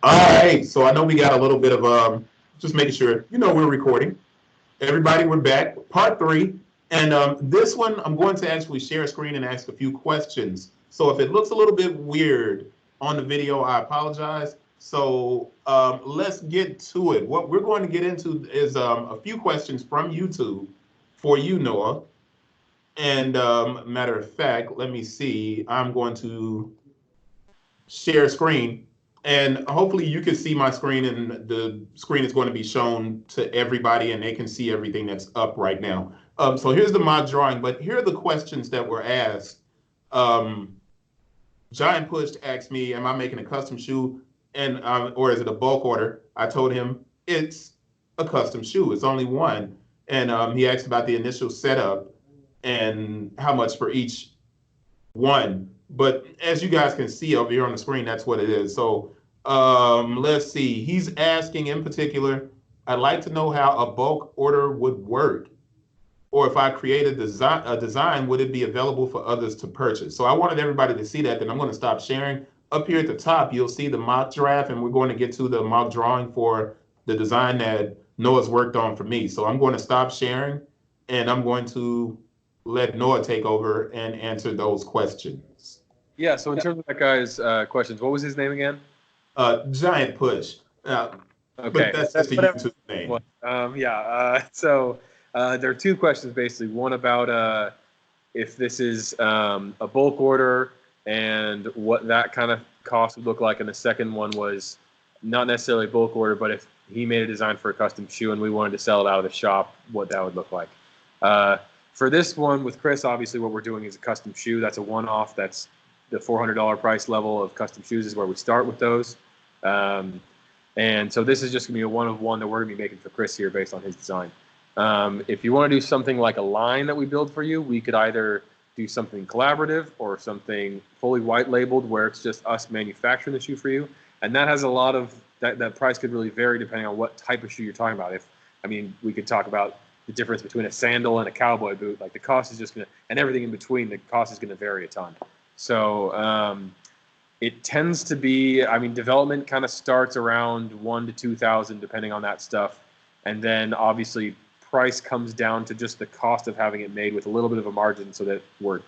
All right, so I know we got a little bit of just making sure we're recording. Everybody, we're back, part three, and this one I'm going to actually share a screen and ask a few questions. So if it looks a little bit weird on the video, I apologize. So let's get to it. What we're going to get into is a few questions from YouTube for you, Noah. And matter of fact, let me see. I'm going to share screen, and hopefully you can see my screen, and the screen is going to be shown to everybody and they can see everything that's up right now. So here's the mock drawing, but here are the questions that were asked. um, Giant Push asked me, am I making a custom shoe, and or is it a bulk order? I told him it's a custom shoe, it's only one. And he asked about the initial setup and how much for each one. But as you guys can see over here on the screen, that's what it is. So let's see. He's asking in particular, I'd like to know how a bulk order would work. Or if I create a design, would it be available for others to purchase? So I wanted everybody to see that. Then I'm going to stop sharing. Up here at the top, you'll see the mock draft, and we're going to get to the mock drawing for the design that Noah's worked on for me. So I'm going to stop sharing, and I'm going to let Noah take over and answer those questions. Yeah, so in terms of that guy's questions, what was his name again? Giant Push. But Okay, that's just a whatever. YouTube name. Yeah, so there are two questions basically. One about if this is a bulk order and what that kind of cost would look like. And the second one was not necessarily a bulk order, but if he made a design for a custom shoe and we wanted to sell it out of the shop, what that would look like. For this one with Chris, obviously what we're doing is a custom shoe. That's a one-off. That's the $400 price level of custom shoes is where we start with those. And so this is just going to be a one-of-one that we're going to be making for Chris here based on his design. If you want to do something like a line that we build for you, we could either do something collaborative or something fully white labeled where it's just us manufacturing the shoe for you. And that has a lot of, that price could really vary depending on what type of shoe you're talking about. We could talk about the difference between a sandal and a cowboy boot. Like the cost is just going to, and everything in between, the cost is going to vary a ton. So it tends to be, development kind of starts around 1,000 to 2,000 depending on that stuff. And then obviously price comes down to just the cost of having it made with a little bit of a margin so that we're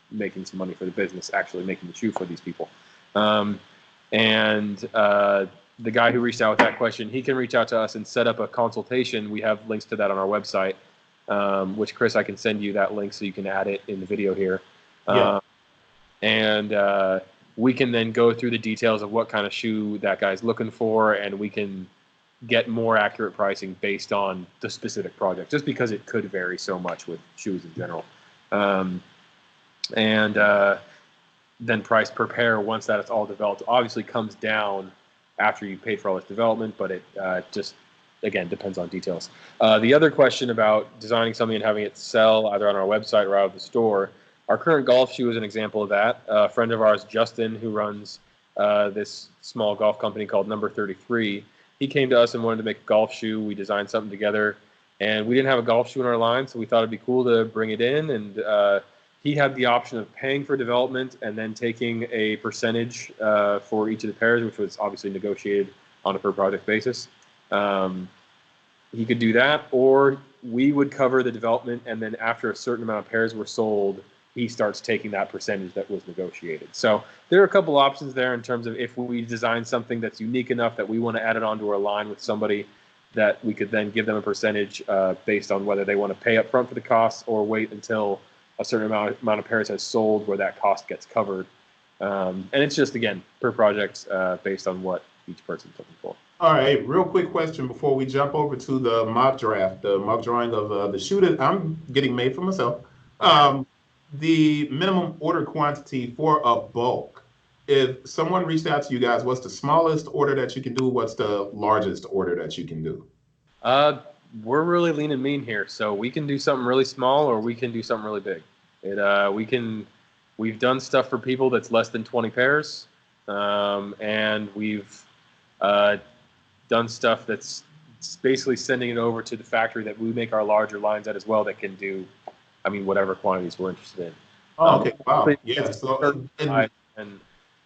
making some money for the business, actually making the shoe for these people. The guy who reached out with that question, he can reach out to us and set up a consultation. We have links to that on our website, which Chris, I can send you that link so you can add it in the video here. Yeah. We can then go through the details of what kind of shoe that guy's looking for, and we can get more accurate pricing based on the specific project, just because it could vary so much with shoes in general. Then price per pair, once that it's all developed, obviously comes down after you paid for all this development, but it just, again, depends on details. The other question about designing something and having it sell either on our website or out of the store, our current golf shoe is an example of that. A friend of ours, Justin, who runs this small golf company called Number 33, he came to us and wanted to make a golf shoe. We designed something together, and we didn't have a golf shoe in our line, so we thought it'd be cool to bring it in. And he had the option of paying for development and then taking a percentage for each of the pairs, which was obviously negotiated on a per project basis. He could do that, or we would cover the development, and then after a certain amount of pairs were sold, he starts taking that percentage that was negotiated. So there are a couple options there in terms of if we design something that's unique enough that we want to add it onto our line with somebody, that we could then give them a percentage based on whether they want to pay up front for the costs or wait until a certain amount of pairs has sold where that cost gets covered. And it's just, again, per project based on what each person's looking for. All right, real quick question before we jump over to the mock draft, the mock drawing of the shoe that I'm getting made for myself. The minimum order quantity for a bulk. If someone reached out to you guys, what's the smallest order that you can do? What's the largest order that you can do? We're really lean and mean here, so we can do something really small or we can do something really big. We've done stuff for people that's less than 20 pairs, and we've done stuff that's basically sending it over to the factory that we make our larger lines at as well that can do, whatever quantities we're interested in. Oh, okay, wow, yeah. So, and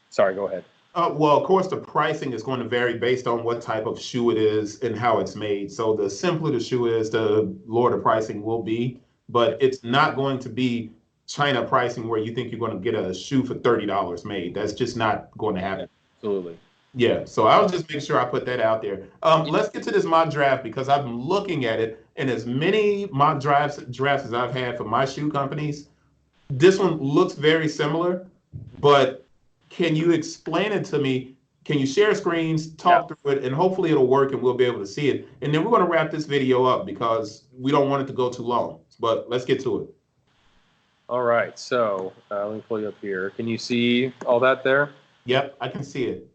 sorry, go ahead. Well, of course, the pricing is going to vary based on what type of shoe it is and how it's made. So the simpler the shoe is, the lower the pricing will be. But it's not going to be China pricing where you think you're going to get a shoe for $30 made. That's just not going to Yeah, happen. absolutely. Yeah, so I'll just make sure I put that out there. Let's get to this mock draft because I've been looking at it, and as many mock drafts as I've had for my shoe companies, this one looks very similar, but can you explain it to me? Can you share screens, Yeah. talk through it, and hopefully it'll work and we'll be able to see it. And then we're going to wrap this video up because we don't want it to go too long. But let's get to it. All right. So let me pull you up here. Can you see all that there? Yep, I can see it.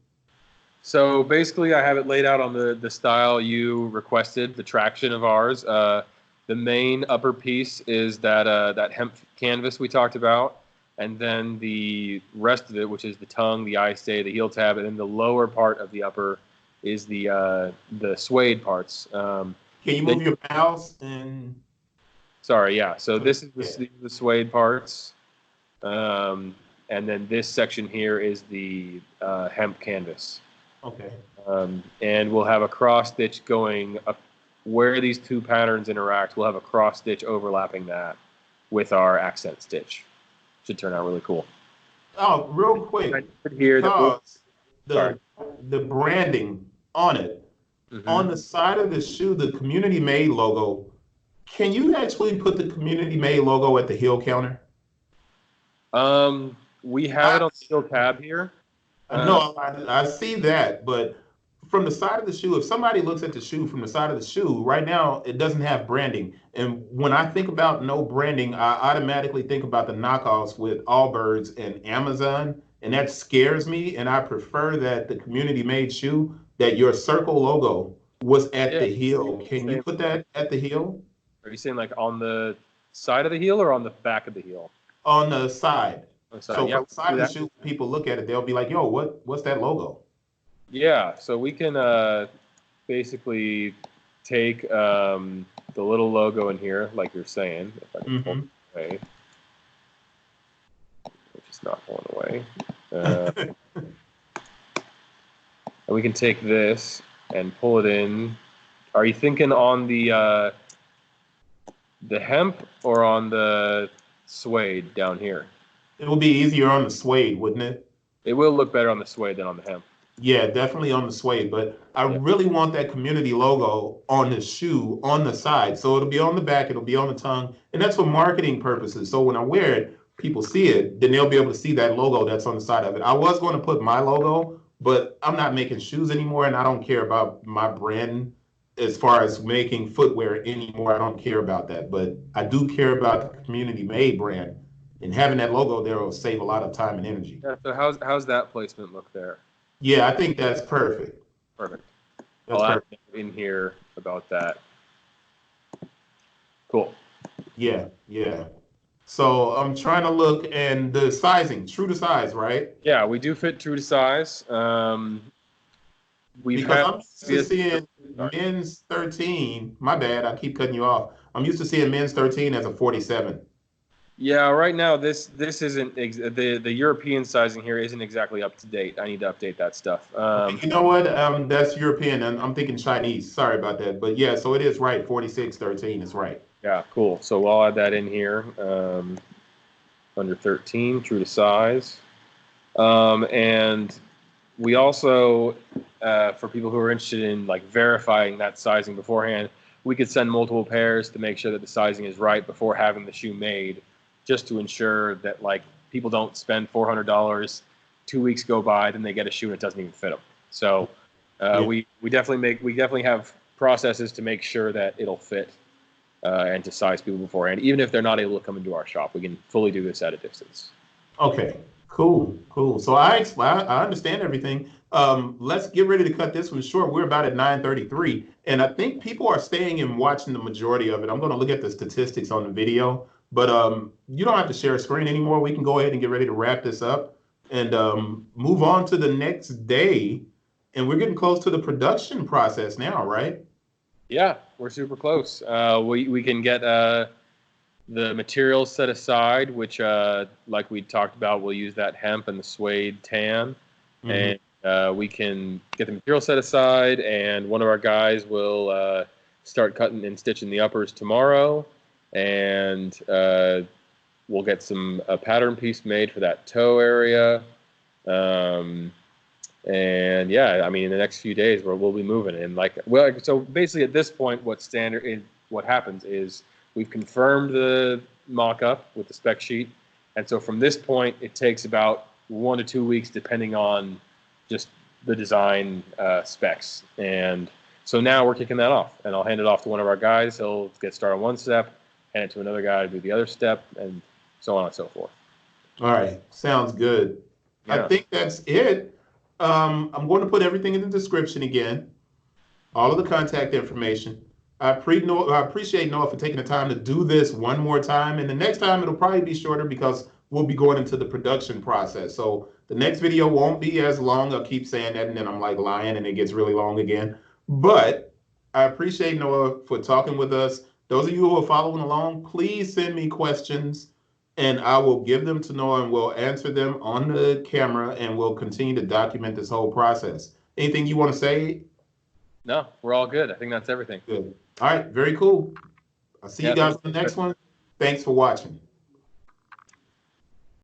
So basically, I have it laid out on the style you requested, the traction of ours. The main upper piece is that hemp canvas we talked about, and then the rest of it, which is the tongue, the eye stay, the heel tab, and then the lower part of the upper is the suede parts. Can you move your mouse and? Sorry, yeah. So this is Yeah. the suede parts, and then this section here is the hemp canvas. Okay. And we'll have a cross stitch going up where these two patterns interact. We'll have a cross stitch overlapping that with our accent stitch. Should turn out really cool. Oh, real quick, Here, because the branding on it, on the side of the shoe, the Community Made logo, can you actually put the Community Made logo at the heel counter? We have it on the heel tab here. No, I see that, but from the side of the shoe, if somebody looks at the shoe from the side of the shoe, right now it doesn't have branding. And when I think about no branding, I automatically think about the knockoffs with Allbirds and Amazon, and that scares me. And I prefer that the Community Made shoe, that your circle logo was at the heel. Can you put that at the heel? Are you saying like on the side of the heel or on the back of the heel? On the side. So Yeah, from the side of the shoe, people look at it, they'll be like, "Yo, what's that logo?" Yeah, so we can basically take the little logo in here, like you're saying, if I can pull it away, which is not pulling away. And we can take this and pull it in. Are you thinking on the hemp or on the suede down here? It would be easier on the suede, wouldn't it? It will look better on the suede than on the hemp. Yeah, definitely on the suede, but I really want that community logo on the shoe on the side. So it'll be on the back, it'll be on the tongue, and that's for marketing purposes. So when I wear it, people see it, then they'll be able to see that logo that's on the side of it. I was going to put my logo, but I'm not making shoes anymore, and I don't care about my brand as far as making footwear anymore. I don't care about that, but I do care about the Community Made brand, and having that logo there will save a lot of time and energy. Yeah, so how's that placement look there? Yeah, I think that's perfect. Perfect. That's I'll perfect. add in here about that. Cool. Yeah, yeah. So I'm trying to look, and the sizing, true to size, right? Yeah, we do fit true to size. Because I'm used to seeing men's 13. My bad, I keep cutting you off. I'm used to seeing men's 13 as a 47. Yeah, right now this isn't the European sizing here isn't exactly up to date. I need to update that stuff. You know what? That's European, and I'm thinking Chinese. Sorry about that, but yeah, so it is right. 46-13 is right. Yeah, cool. So I'll add that in here. Under 13, true to size. And we also, for people who are interested in like verifying that sizing beforehand, we could send multiple pairs to make sure that the sizing is right before having the shoe made, just to ensure that like people don't spend $400, 2 weeks go by, then they get a shoe and it doesn't even fit them. So we definitely have processes to make sure that it'll fit and to size people beforehand. Even if they're not able to come into our shop, we can fully do this at a distance. Okay, cool. So I understand everything. Let's get ready to cut this one short. We're about at 9:33, and I think people are staying and watching the majority of it. I'm going to look at the statistics on the video, but you don't have to share a screen anymore. We can go ahead and get ready to wrap this up and move on to the next day. And we're getting close to the production process now, right? Yeah, we're super close. We can get the materials set aside, which like we talked about, we'll use that hemp and the suede tan, and We can get the material set aside, and one of our guys will start cutting and stitching the uppers tomorrow, and we'll get a pattern piece made for that toe area. And yeah, I mean, in the next few days we'll be moving. And so basically at this point, what happens is we've confirmed the mock-up with the spec sheet. And so from this point, it takes about 1 to 2 weeks, depending on just the design specs. And so now we're kicking that off, and I'll hand it off to one of our guys. He'll get started on one step, hand it to another guy to do the other step, and so on and so forth. All right, sounds good. Yeah. I think that's it. I'm going to put everything in the description again, all of the contact information. I appreciate Noah for taking the time to do this one more time, and the next time it'll probably be shorter because we'll be going into the production process. So the next video won't be as long. I'll keep saying that, and then I'm like lying, and it gets really long again. But I appreciate Noah for talking with us. Those of you who are following along, please send me questions, and I will give them to Noah, and we'll answer them on the camera, and we'll continue to document this whole process. Anything you want to say? No, we're all good. I think that's everything. Good. All right, very cool. I'll see you guys on the next one. Thanks for watching.